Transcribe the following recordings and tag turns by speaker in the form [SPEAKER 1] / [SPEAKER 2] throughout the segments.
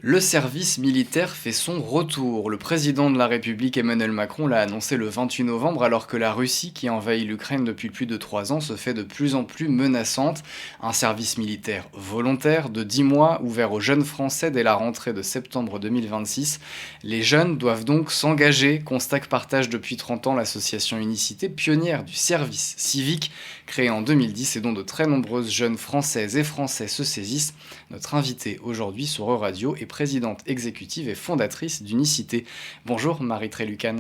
[SPEAKER 1] Le service militaire fait son retour. Le président de la République Emmanuel Macron l'a annoncé le 28 novembre alors que la Russie, qui envahit l'Ukraine depuis plus de 3 ans, se fait de plus en plus menaçante. Un service militaire volontaire de 10 mois ouvert aux jeunes Français dès la rentrée de septembre 2026. Les jeunes doivent donc s'engager, constat que partage depuis 30 ans l'association Unicité, pionnière du service civique, créée en 2010 et dont de très nombreuses jeunes Françaises et Français se saisissent. Notre invitée aujourd'hui sur Euradio est présidente exécutive et fondatrice d'Unicité. Bonjour Marie Trélucan.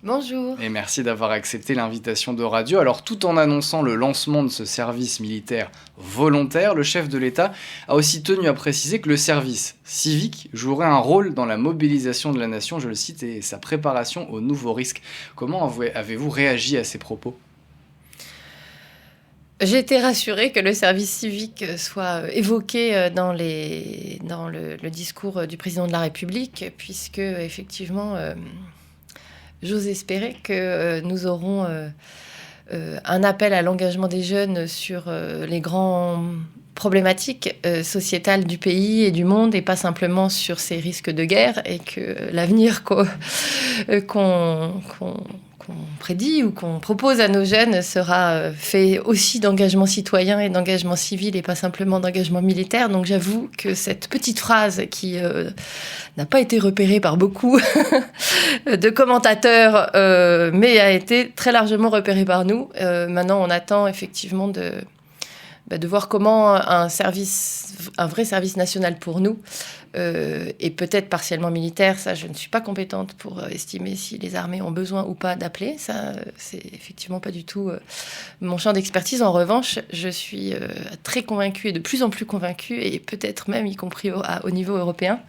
[SPEAKER 2] Bonjour.
[SPEAKER 1] Et merci d'avoir accepté l'invitation d'Euradio. Alors, tout en annonçant le lancement de ce service militaire volontaire, le chef de l'État a aussi tenu à préciser que le service civique jouerait un rôle dans la mobilisation de la nation, je le cite, et sa préparation aux nouveaux risques. Comment avez-vous réagi à ces propos ?
[SPEAKER 2] J'ai été rassurée que le service civique soit évoqué dans le discours du président de la République, puisque effectivement, j'ose espérer que nous aurons un appel à l'engagement des jeunes sur les grandes problématiques sociétales du pays et du monde, et pas simplement sur ces risques de guerre, et que l'avenir qu'on prédit ou qu'on propose à nos jeunes sera fait aussi d'engagement citoyen et d'engagement civil et pas simplement d'engagement militaire. Donc j'avoue que cette petite phrase qui n'a pas été repérée par beaucoup de commentateurs, mais a été très largement repérée par nous. Maintenant, on attend effectivement de voir comment un vrai service national pour nous, et peut-être partiellement militaire, ça je ne suis pas compétente pour estimer si les armées ont besoin ou pas d'appeler, ça c'est effectivement pas du tout mon champ d'expertise. En revanche, je suis très convaincue et de plus en plus convaincue, et peut-être même y compris au niveau européen,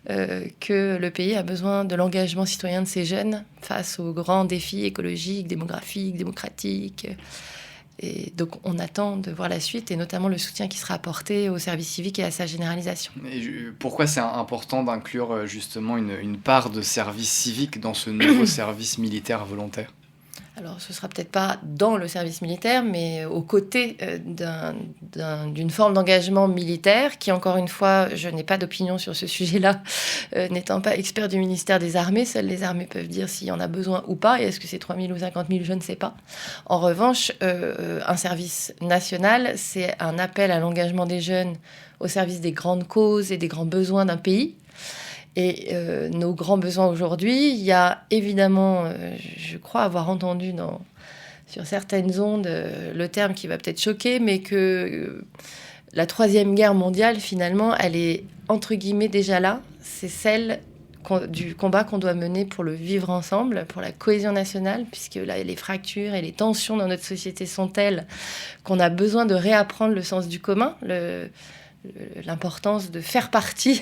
[SPEAKER 2] que le pays a besoin de l'engagement citoyen de ses jeunes face aux grands défis écologiques, démographiques, démocratiques. Et donc, on attend de voir la suite, et notamment le soutien qui sera apporté au service civique et à sa généralisation.
[SPEAKER 1] Et pourquoi c'est important d'inclure justement une part de service civique dans ce nouveau service militaire volontaire ?
[SPEAKER 2] Alors, ce ne sera peut-être pas dans le service militaire, mais aux côtés d'une forme d'engagement militaire qui, encore une fois, je n'ai pas d'opinion sur ce sujet-là, n'étant pas expert du ministère des Armées. Seules les armées peuvent dire s'il y en a besoin ou pas, et est-ce que c'est 3 000 ou 50 000, je ne sais pas. En revanche, un service national, c'est un appel à l'engagement des jeunes au service des grandes causes et des grands besoins d'un pays. Et nos grands besoins aujourd'hui, il y a évidemment, je crois avoir entendu sur certaines ondes le terme qui va peut-être choquer, mais que la Troisième Guerre mondiale, finalement, elle est entre guillemets déjà là. C'est celle du combat qu'on doit mener pour le vivre ensemble, pour la cohésion nationale, puisque là, les fractures et les tensions dans notre société sont telles qu'on a besoin de réapprendre le sens du commun, l'importance de faire partie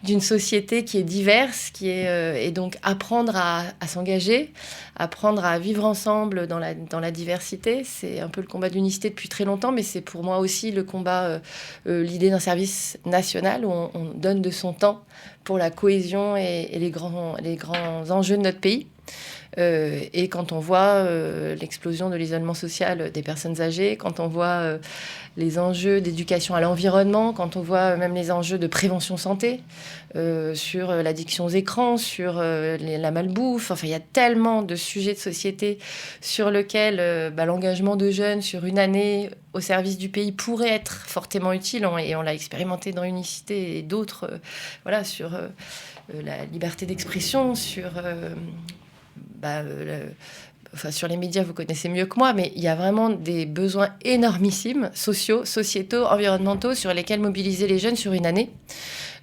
[SPEAKER 2] d'une société qui est diverse, et donc apprendre à s'engager, apprendre à vivre ensemble dans la diversité. C'est un peu le combat d'Unicité depuis très longtemps, mais c'est pour moi aussi le combat, l'idée d'un service national où on donne de son temps pour la cohésion et les grands enjeux de notre pays. Et quand on voit l'explosion de l'isolement social des personnes âgées, quand on voit les enjeux d'éducation à l'environnement, quand on voit même les enjeux de prévention santé, sur l'addiction aux écrans, sur la malbouffe, enfin il y a tellement de sujets de société sur lesquels l'engagement de jeunes sur une année au service du pays pourrait être fortement utile, et on l'a expérimenté dans Unicité et d'autres, sur la liberté d'expression, sur sur les médias, vous connaissez mieux que moi, mais il y a vraiment des besoins énormissimes, sociaux, sociétaux, environnementaux, sur lesquels mobiliser les jeunes sur une année.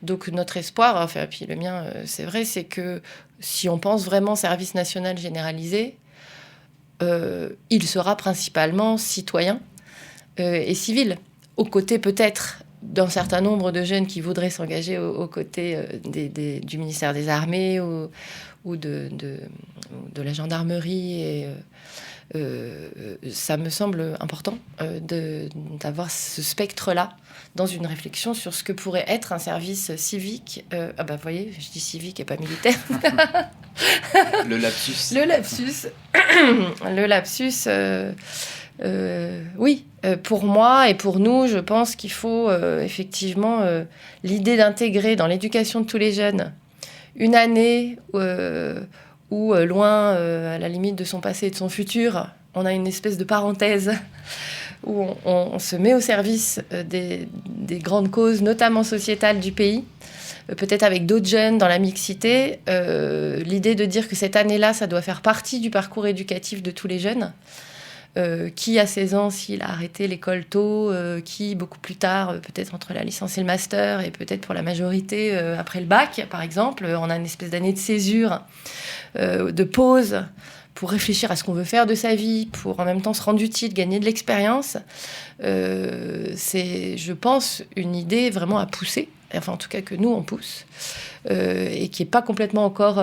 [SPEAKER 2] Donc notre espoir, puis le mien, c'est vrai, c'est que si on pense vraiment service national généralisé, il sera principalement citoyen et civil, aux côtés peut-être d'un certain nombre de jeunes qui voudraient s'engager aux côtés du ministère des Armées ou de la gendarmerie. Et ça me semble important d'avoir ce spectre-là dans une réflexion sur ce que pourrait être un service civique. Vous voyez, je dis civique et pas militaire.
[SPEAKER 1] Le lapsus.
[SPEAKER 2] Le lapsus. Oui, pour moi et pour nous, je pense qu'il faut effectivement l'idée d'intégrer dans l'éducation de tous les jeunes une année où, loin, à la limite de son passé et de son futur, on a une espèce de parenthèse où on se met au service des grandes causes, notamment sociétales du pays, peut-être avec d'autres jeunes dans la mixité. L'idée de dire que cette année-là, ça doit faire partie du parcours éducatif de tous les jeunes. Qui à 16 ans, s'il a arrêté l'école tôt, qui beaucoup plus tard, peut-être entre la licence et le master, et peut-être pour la majorité après le bac, par exemple, on a une espèce d'année de césure, de pause, pour réfléchir à ce qu'on veut faire de sa vie, pour en même temps se rendre utile, gagner de l'expérience. C'est, je pense, une idée vraiment à pousser, enfin en tout cas que nous on pousse, et qui n'est pas complètement encore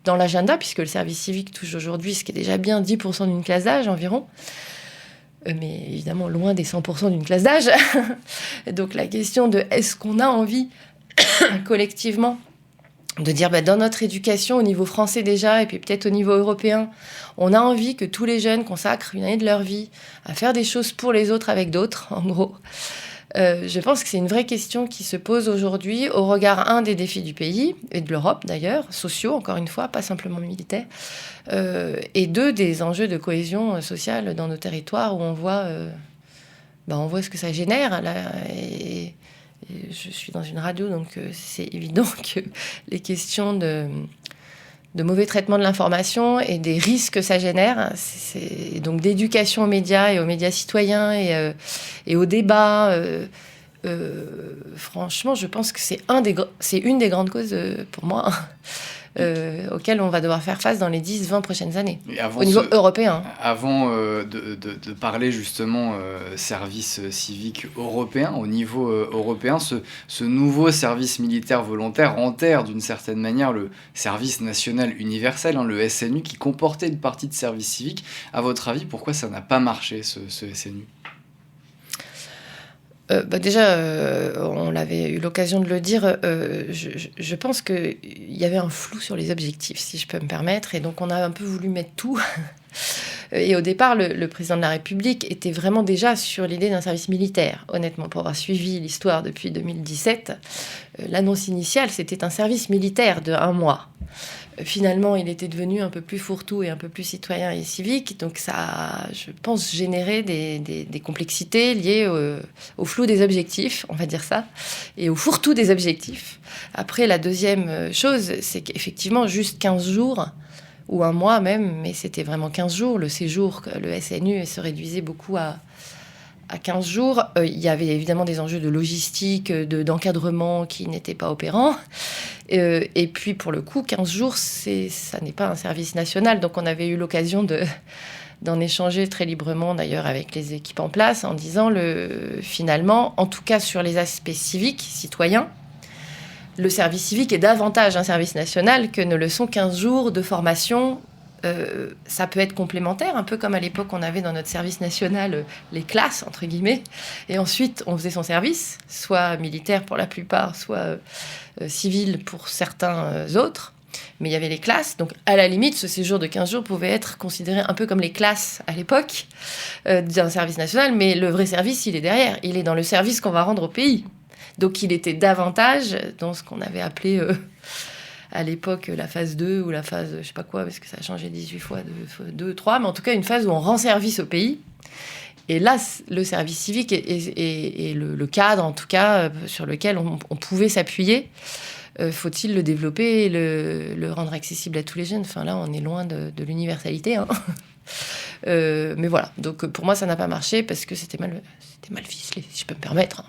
[SPEAKER 2] dans l'agenda, puisque le service civique touche aujourd'hui, ce qui est déjà bien 10% d'une classe d'âge environ, mais évidemment loin des 100% d'une classe d'âge. Donc la question de est-ce qu'on a envie collectivement de dire dans notre éducation au niveau français déjà, et puis peut-être au niveau européen, on a envie que tous les jeunes consacrent une année de leur vie à faire des choses pour les autres avec d'autres, en gros. Je pense que c'est une vraie question qui se pose aujourd'hui au regard, des défis du pays, et de l'Europe d'ailleurs, sociaux encore une fois, pas simplement militaires, et des enjeux de cohésion sociale dans nos territoires où on voit ce que ça génère. Là, et je suis dans une radio, donc c'est évident que les questions de mauvais traitement de l'information et des risques que ça génère, donc d'éducation aux médias et aux médias citoyens et au débat. Franchement, je pense que c'est une des grandes causes, pour moi, auxquelles on va devoir faire face dans les 10-20 prochaines années, au niveau européen.
[SPEAKER 1] Avant de parler justement service civique européen, au niveau européen, ce nouveau service militaire volontaire enterre d'une certaine manière le service national universel, le SNU, qui comportait une partie de service civique. À votre avis, pourquoi ça n'a pas marché, ce SNU ?
[SPEAKER 2] Déjà, on avait eu l'occasion de le dire, je pense qu'il y avait un flou sur les objectifs, si je peux me permettre, et donc on a un peu voulu mettre tout. Et au départ, le président de la République était vraiment déjà sur l'idée d'un service militaire. Honnêtement, pour avoir suivi l'histoire depuis 2017, l'annonce initiale, c'était un service militaire de 1 mois. Finalement, il était devenu un peu plus fourre-tout et un peu plus citoyen et civique. Donc ça a, je pense, généré des complexités liées au flou des objectifs, on va dire ça, et au fourre-tout des objectifs. Après, la deuxième chose, c'est qu'effectivement, juste 15 jours, ou 1 mois même, mais c'était vraiment 15 jours, le séjour, le SNU se réduisait beaucoup à 15 jours. Il y avait évidemment des enjeux de logistique, d'encadrement qui n'étaient pas opérants. Et puis, pour le coup, 15 jours, ça n'est pas un service national. Donc, on avait eu l'occasion d'en échanger très librement, d'ailleurs, avec les équipes en place, en disant, finalement, en tout cas sur les aspects civiques, citoyens, le service civique est davantage un service national que ne le sont 15 jours de formation. Ça peut être complémentaire, un peu comme à l'époque on avait dans notre service national les classes, entre guillemets, et ensuite on faisait son service, soit militaire pour la plupart, soit civil pour certains autres, mais il y avait les classes, donc à la limite ce séjour de 15 jours pouvait être considéré un peu comme les classes à l'époque d'un service national, mais le vrai service il est derrière, il est dans le service qu'on va rendre au pays, donc il était davantage dans ce qu'on avait appelé à l'époque la phase 2 ou la phase je sais pas quoi, parce que ça a changé 18 fois, 2, 3, mais en tout cas une phase où on rend service au pays. Et là, le service civique est le cadre, en tout cas, sur lequel on pouvait s'appuyer. Faut-il le développer et le rendre accessible à tous les jeunes ? Enfin là, on est loin de l'universalité. Hein. Mais voilà, donc pour moi, ça n'a pas marché parce que c'était mal ficelé, si je peux me permettre.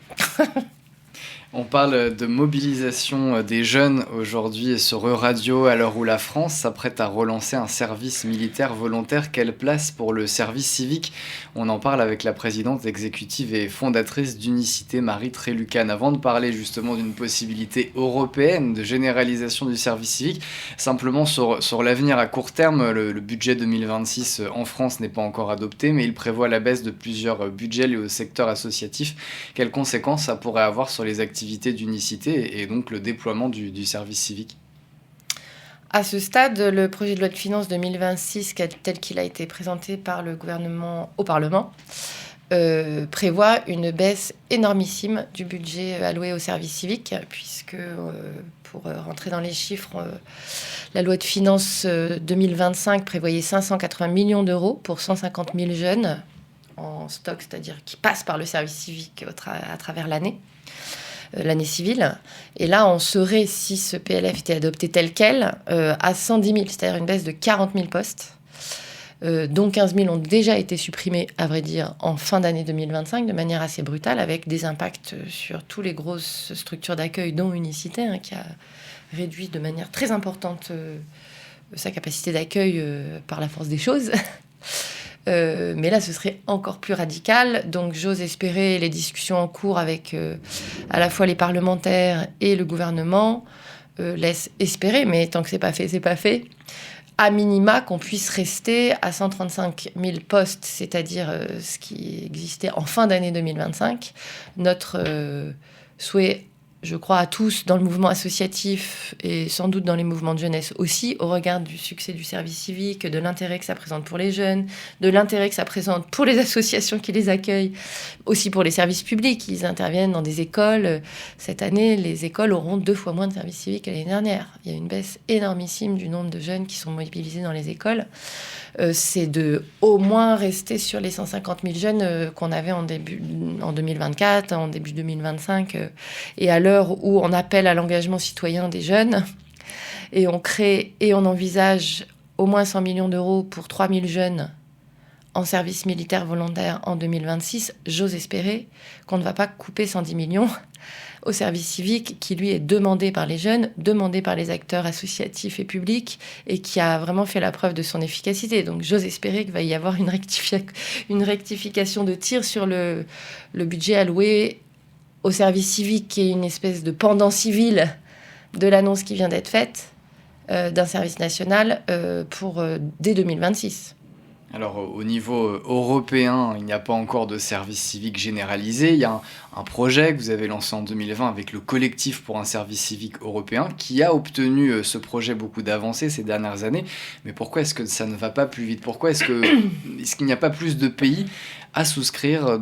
[SPEAKER 1] On parle de mobilisation des jeunes aujourd'hui sur Euradio, à l'heure où la France s'apprête à relancer un service militaire volontaire. Quelle place pour le service civique ? On en parle avec la présidente exécutive et fondatrice d'Unicité, Marie Trélucane. Avant de parler justement d'une possibilité européenne de généralisation du service civique, simplement sur l'avenir à court terme, le budget 2026 en France n'est pas encore adopté, mais il prévoit la baisse de plusieurs budgets liés au secteur associatif. Quelles conséquences ça pourrait avoir sur les activités d'Unicité et donc le déploiement du service civique ?
[SPEAKER 2] À ce stade, le projet de loi de finances 2026, tel qu'il a été présenté par le gouvernement au Parlement, prévoit une baisse énormissime du budget alloué au service civique, puisque, pour rentrer dans les chiffres, la loi de finances 2025 prévoyait 580 millions d'euros pour 150 000 jeunes en stock, c'est-à-dire qui passent par le service civique à travers l'année civile. Et là, on serait, si ce PLF était adopté tel quel, à 110 000, c'est-à-dire une baisse de 40 000 postes, dont 15 000 ont déjà été supprimés, à vrai dire, en fin d'année 2025, de manière assez brutale, avec des impacts sur toutes les grosses structures d'accueil, dont Unicité, qui a réduit de manière très importante sa capacité d'accueil par la force des choses. Mais là, ce serait encore plus radical. Donc, j'ose espérer, les discussions en cours avec à la fois les parlementaires et le gouvernement laissent espérer, mais tant que c'est pas fait, à minima qu'on puisse rester à 135 000 postes, c'est-à-dire ce qui existait en fin d'année 2025. Notre souhait, je crois, à tous dans le mouvement associatif et sans doute dans les mouvements de jeunesse aussi, au regard du succès du service civique, de l'intérêt que ça présente pour les jeunes, de l'intérêt que ça présente pour les associations qui les accueillent, aussi pour les services publics. Ils interviennent dans des écoles. Cette année, les écoles auront 2 fois moins de services civiques que l'année dernière. Il y a une baisse énormissime du nombre de jeunes qui sont mobilisés dans les écoles. C'est de au moins rester sur les 150 000 jeunes qu'on avait en 2024, en début 2025, et à l'heure où on appelle à l'engagement citoyen des jeunes, et on crée et on envisage au moins 100 millions d'euros pour 3 000 jeunes en service militaire volontaire en 2026, j'ose espérer qu'on ne va pas couper 110 millions au service civique qui, lui, est demandé par les jeunes, demandé par les acteurs associatifs et publics et qui a vraiment fait la preuve de son efficacité. Donc, j'ose espérer qu'il va y avoir une rectification de tir sur le budget alloué au service civique, qui est une espèce de pendant civil de l'annonce qui vient d'être faite d'un service national dès 2026.
[SPEAKER 1] Alors, au niveau européen, il n'y a pas encore de service civique généralisé. Il y a un projet que vous avez lancé en 2020 avec le collectif pour un service civique européen qui a obtenu ce projet beaucoup d'avancées ces dernières années. Mais pourquoi est-ce que ça ne va pas plus vite ? Pourquoi est-ce qu'il n'y a pas plus de pays à souscrire à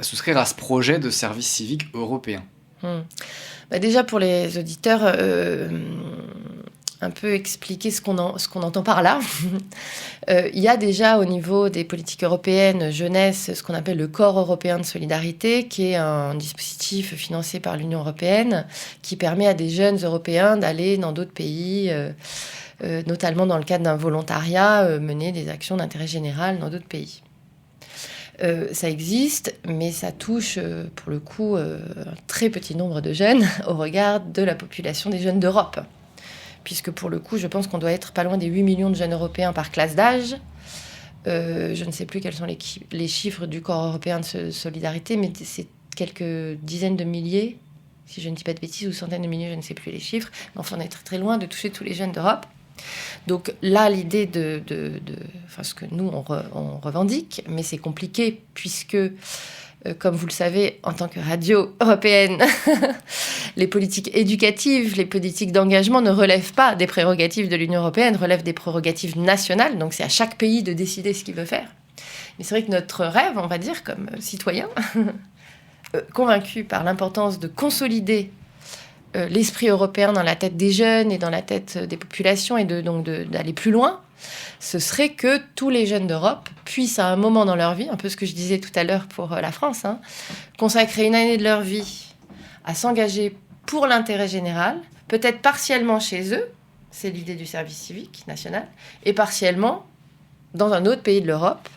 [SPEAKER 1] ce projet de service civique européen ?
[SPEAKER 2] Déjà, pour les auditeurs, un peu expliquer ce qu'on entend par là. Il y a déjà au niveau des politiques européennes jeunesse ce qu'on appelle le Corps européen de solidarité, qui est un dispositif financé par l'Union européenne qui permet à des jeunes Européens d'aller dans d'autres pays, notamment dans le cadre d'un volontariat, mener des actions d'intérêt général dans d'autres pays. Ça existe, mais ça touche pour le coup un très petit nombre de jeunes au regard de la population des jeunes d'Europe. Puisque pour le coup, je pense qu'on doit être pas loin des 8 millions de jeunes européens par classe d'âge. Je ne sais plus quels sont les chiffres du Corps européen de solidarité, mais c'est quelques dizaines de milliers, si je ne dis pas de bêtises, ou centaines de milliers, je ne sais plus les chiffres. Mais enfin, on est très très loin de toucher tous les jeunes d'Europe. Donc là, l'idée ce que nous, on revendique, mais c'est compliqué, puisque... comme vous le savez, en tant que radio européenne, les politiques éducatives, les politiques d'engagement ne relèvent pas des prérogatives de l'Union européenne, relèvent des prérogatives nationales. Donc c'est à chaque pays de décider ce qu'il veut faire. Mais c'est vrai que notre rêve, on va dire, comme citoyen, convaincu par l'importance de consolider l'esprit européen dans la tête des jeunes et dans la tête des populations et donc d'aller plus loin, ce serait que tous les jeunes d'Europe puissent à un moment dans leur vie, un peu ce que je disais tout à l'heure pour la France, consacrer une année de leur vie à s'engager pour l'intérêt général, peut-être partiellement chez eux, c'est l'idée du service civique national, et partiellement dans un autre pays de l'Europe,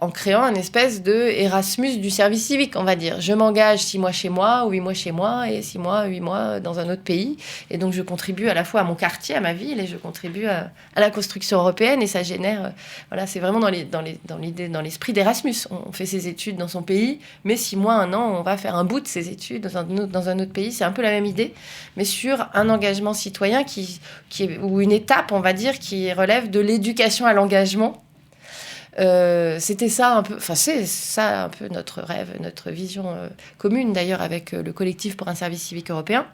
[SPEAKER 2] en créant un espèce de Erasmus du service civique, on va dire. Je m'engage 6 mois chez moi, ou 8 mois chez moi, et 6 mois, 8 mois dans un autre pays. Et donc, je contribue à la fois à mon quartier, à ma ville, et je contribue à la construction européenne, et ça génère... c'est vraiment dans l'esprit d'Erasmus. On fait ses études dans son pays, mais 6 mois, 1 an, on va faire un bout de ses études dans un autre pays. C'est un peu la même idée, mais sur un engagement citoyen ou une étape, on va dire, qui relève de l'éducation à l'engagement, C'était ça un peu, enfin c'est ça un peu notre rêve, notre vision commune d'ailleurs avec le collectif pour un service civique européen.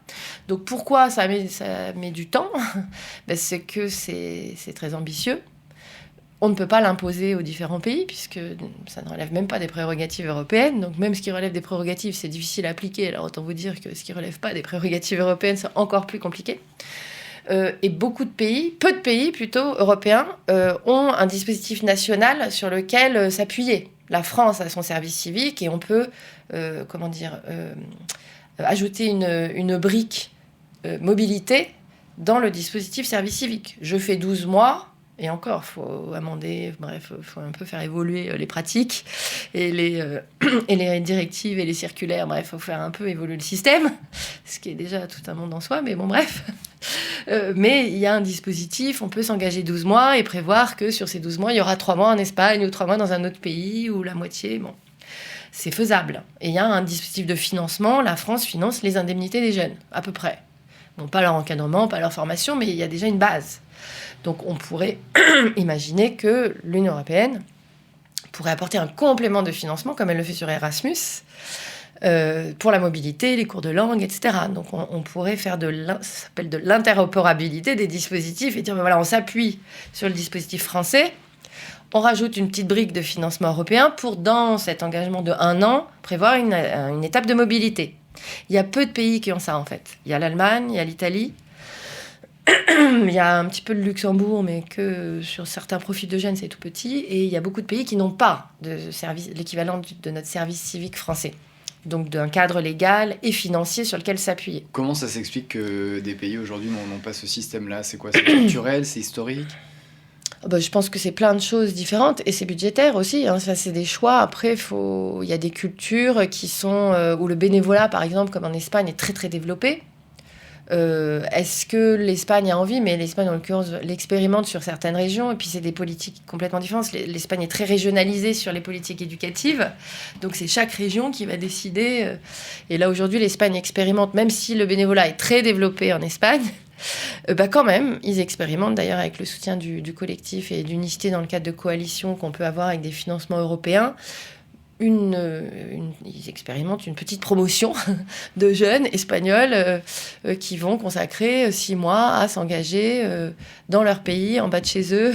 [SPEAKER 2] Donc pourquoi ça met du temps? C'est que c'est très ambitieux. On ne peut pas l'imposer aux différents pays, puisque ça ne relève même pas des prérogatives européennes. Donc même ce qui relève des prérogatives, c'est difficile à appliquer. Alors autant vous dire que ce qui ne relève pas des prérogatives européennes, c'est encore plus compliqué. Et peu de pays plutôt, européens, ont un dispositif national sur lequel s'appuyer. La France a son service civique et on peut, ajouter une brique mobilité dans le dispositif service civique. Je fais 12 mois... Et encore, il faut amender, bref, il faut un peu faire évoluer les pratiques et les directives et les circulaires. Bref, il faut faire un peu évoluer le système, ce qui est déjà tout un monde en soi, mais bon, bref. Mais il y a un dispositif, on peut s'engager 12 mois et prévoir que sur ces 12 mois, il y aura 3 mois en Espagne ou 3 mois dans un autre pays ou la moitié, bon. C'est faisable. Et il y a un dispositif de financement. La France finance les indemnités des jeunes, à peu près. Bon, pas leur encadrement, pas leur formation, mais il y a déjà une base. Donc on pourrait imaginer que l'Union européenne pourrait apporter un complément de financement, comme elle le fait sur Erasmus, pour la mobilité, les cours de langue, etc. Donc on pourrait faire ça s'appelle de l'interopérabilité des dispositifs et dire, voilà, on s'appuie sur le dispositif français, on rajoute une petite brique de financement européen pour, dans cet engagement de 1 an, prévoir une étape de mobilité. Il y a peu de pays qui ont ça, en fait. Il y a l'Allemagne, il y a l'Italie, il y a un petit peu le Luxembourg, mais que sur certains profils de jeunes, c'est tout petit. Et il y a beaucoup de pays qui n'ont pas l'équivalent de notre service civique français. Donc d'un cadre légal et financier sur lequel s'appuyer.
[SPEAKER 1] Comment ça s'explique que des pays aujourd'hui n'ont pas ce système-là? C'est quoi? C'est culturel? C'est historique?
[SPEAKER 2] Je pense que c'est plein de choses différentes et c'est budgétaire aussi. Ça, c'est des choix. Après, il y a des cultures qui sont où le bénévolat, par exemple, comme en Espagne, est très très développé. Est-ce que l'Espagne a envie? Mais l'Espagne, en l'occurrence, l'expérimente sur certaines régions. Et puis, c'est des politiques complètement différentes. L'Espagne est très régionalisée sur les politiques éducatives. Donc, c'est chaque région qui va décider. Et là, aujourd'hui, l'Espagne expérimente, même si le bénévolat est très développé en Espagne, quand même, ils expérimentent d'ailleurs avec le soutien du collectif et d'unicité dans le cadre de coalitions qu'on peut avoir avec des financements européens. Ils expérimentent une petite promotion de jeunes espagnols qui vont consacrer 6 mois à s'engager dans leur pays, en bas de chez eux,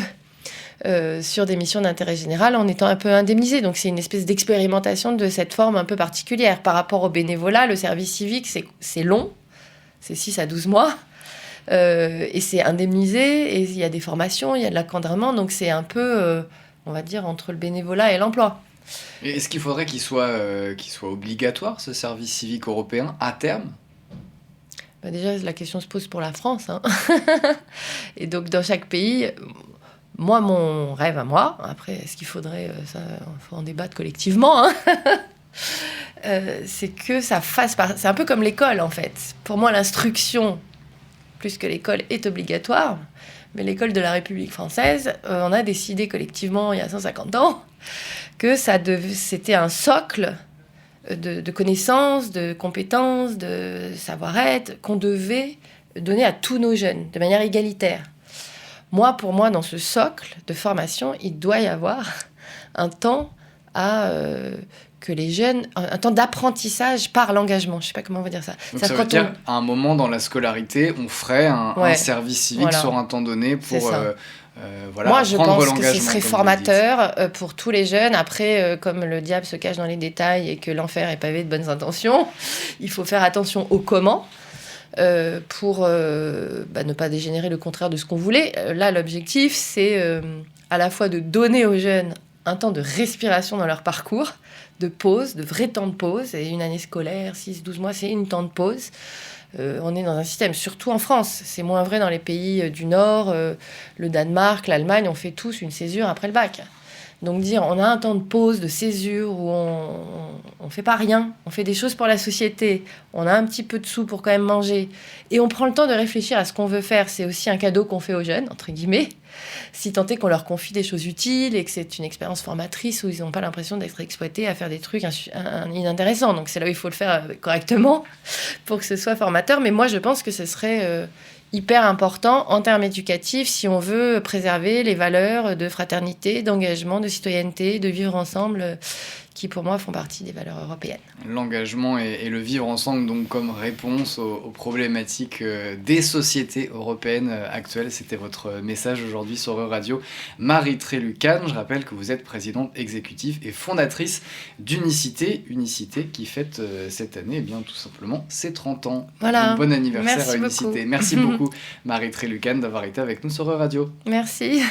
[SPEAKER 2] sur des missions d'intérêt général en étant un peu indemnisés. Donc c'est une espèce d'expérimentation de cette forme un peu particulière. Par rapport au bénévolat, le service civique, c'est long, c'est 6 à 12 mois. Et c'est indemnisé, et il y a des formations, il y a de l'encadrement, donc c'est un peu, on va dire, entre le bénévolat et l'emploi.
[SPEAKER 1] Et est-ce qu'il faudrait qu'il soit obligatoire, ce service civique européen, à terme?
[SPEAKER 2] Déjà, la question se pose pour la France. Et donc, dans chaque pays, moi, mon rêve à moi, après, est-ce qu'il faudrait, ça, faut en débattre collectivement, c'est que ça fasse c'est un peu comme l'école, en fait. Pour moi, l'instruction, plus que l'école, est obligatoire. Mais l'école de la République française, on a décidé collectivement, il y a 150 ans, que c'était un socle de connaissances, de compétences, de savoir-être qu'on devait donner à tous nos jeunes, de manière égalitaire. Pour moi, dans ce socle de formation, il doit y avoir un temps que les jeunes, un temps d'apprentissage par l'engagement. Je ne sais pas comment on va dire ça.
[SPEAKER 1] Donc ça veut dire, à un moment dans la scolarité, on ferait un service civique sur un temps donné pour
[SPEAKER 2] moi, je pense que ce serait formateur pour tous les jeunes. Après, comme le diable se cache dans les détails et que l'enfer est pavé de bonnes intentions, il faut faire attention au comment pour ne pas dégénérer le contraire de ce qu'on voulait. Là, l'objectif, c'est à la fois de donner aux jeunes un temps de respiration dans leur parcours, de pause, de vrai temps de pause. Et une année scolaire, 6-12 mois, c'est une temps de pause. On est dans un système, surtout en France. C'est moins vrai dans les pays du Nord, le Danemark, l'Allemagne, on fait tous une césure après le bac. Donc dire, on a un temps de pause, de césure, où on fait pas rien, on fait des choses pour la société, on a un petit peu de sous pour quand même manger, et on prend le temps de réfléchir à ce qu'on veut faire, c'est aussi un cadeau qu'on fait aux jeunes, entre guillemets, si tant est qu'on leur confie des choses utiles et que c'est une expérience formatrice où ils n'ont pas l'impression d'être exploités à faire des trucs inintéressants. Donc c'est là où il faut le faire correctement pour que ce soit formateur. Mais moi, je pense que ce serait hyper important en termes éducatifs si on veut préserver les valeurs de fraternité, d'engagement, de citoyenneté, de vivre ensemble, qui pour moi font partie des valeurs européennes.
[SPEAKER 1] L'engagement et le vivre ensemble donc comme réponse aux problématiques des sociétés européennes actuelles. C'était votre message aujourd'hui sur Euradio. Marie Trélucane, je rappelle que vous êtes présidente exécutive et fondatrice d'Unicité, Unicité qui fête cette année bien tout simplement ses 30 ans.
[SPEAKER 2] Voilà.
[SPEAKER 1] Donc, bon anniversaire
[SPEAKER 2] Merci
[SPEAKER 1] à Unicité.
[SPEAKER 2] beaucoup.
[SPEAKER 1] Merci beaucoup Marie Trélucane d'avoir été avec nous sur Euradio.
[SPEAKER 2] Merci.